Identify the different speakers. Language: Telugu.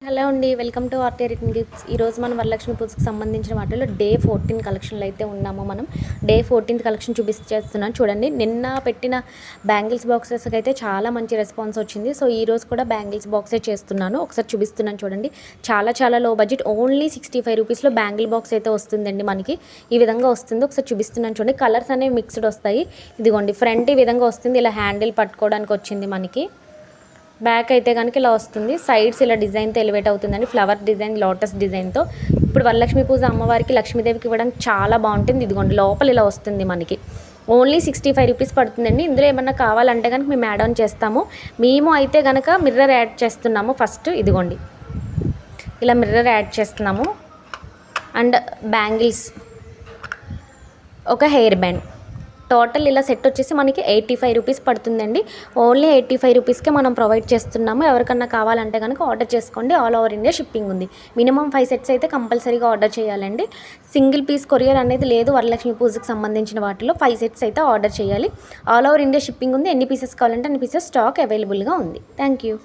Speaker 1: హలో అండి, welcome to RT return gifts. ఈరోజు మనం వరలక్ష్మి పూజకి సంబంధించిన వాటిలో డే 14 కలెక్షన్లో అయితే ఉన్నాము. మనం డే 14 కలెక్షన్ చూపిస్తున్నాను చూడండి. నిన్న పెట్టిన బ్యాంగిల్స్ బాక్సెస్కి అయితే చాలా మంచి రెస్పాన్స్ వచ్చింది. సో ఈరోజు కూడా బ్యాంగిల్స్ బాక్సే చేస్తున్నాను. ఒకసారి చూపిస్తున్నాను చూడండి. చాలా లో బడ్జెట్, ఓన్లీ 65 రూపీస్లో బ్యాంగిల్ బాక్స్ అయితే వస్తుందండి. మనకి ఈ విధంగా వస్తుంది. ఒకసారి చూపిస్తున్నాను చూడండి. కలర్స్ అనేవి మిక్స్డ్ వస్తాయి. ఇదిగోండి, ఫ్రంట్ ఈ విధంగా వస్తుంది. ఇలా హ్యాండిల్ పట్టుకోవడానికి వచ్చింది మనకి. బ్యాక్ అయితే కనుక ఇలా వస్తుంది. సైడ్స్ ఇలా డిజైన్తో ఎలివేట్ అవుతుందండి. ఫ్లవర్ డిజైన్, లోటస్ డిజైన్తో. ఇప్పుడు వరలక్ష్మి పూజ అమ్మవారికి, లక్ష్మీదేవికి ఇవ్వడానికి చాలా బాగుంటుంది. ఇదిగోండి, లోపల ఇలా వస్తుంది మనకి. ఓన్లీ 65 రూపీస్ పడుతుందండి. ఇందులో ఏమన్నా కావాలంటే కనుక మేము యాడ్ ఆన్ చేస్తాము. మేము అయితే కనుక మిర్రర్ యాడ్ చేస్తున్నాము. ఫస్ట్ ఇదిగోండి, ఇలా మిర్రర్ యాడ్ చేస్తున్నాము. అండ్ బ్యాంగిల్స్, ఒక హెయిర్ బ్యాండ్. టోటల్ ఇలా సెట్ వచ్చేసి మనకి 85 రూపీస్ పడుతుందండి. ఓన్లీ 85 రూపీస్కే మనం ప్రొవైడ్ చేస్తున్నాము. ఎవరికన్నా కావాలంటే కనుక ఆర్డర్ చేసుకోండి. ఆల్ ఓవర్ ఇండియా షిప్పింగ్ ఉంది. మినిమం 5 సెట్స్ అయితే కంపల్సరీగా ఆర్డర్ చేయాలండి. సింగిల్ పీస్ కొరియర్ అనేది లేదు. వరలక్ష్మి పూజకి సంబంధించిన వాటిలో 5 సెట్స్ అయితే ఆర్డర్ చేయాలి. ఆల్ ఓవర్ ఇండియా షిప్పింగ్ ఉంది. ఎన్ని పీసెస్ కావాలంటే అన్ని పీసెస్ స్టాక్ అవైలబుల్గా ఉంది. Thank you.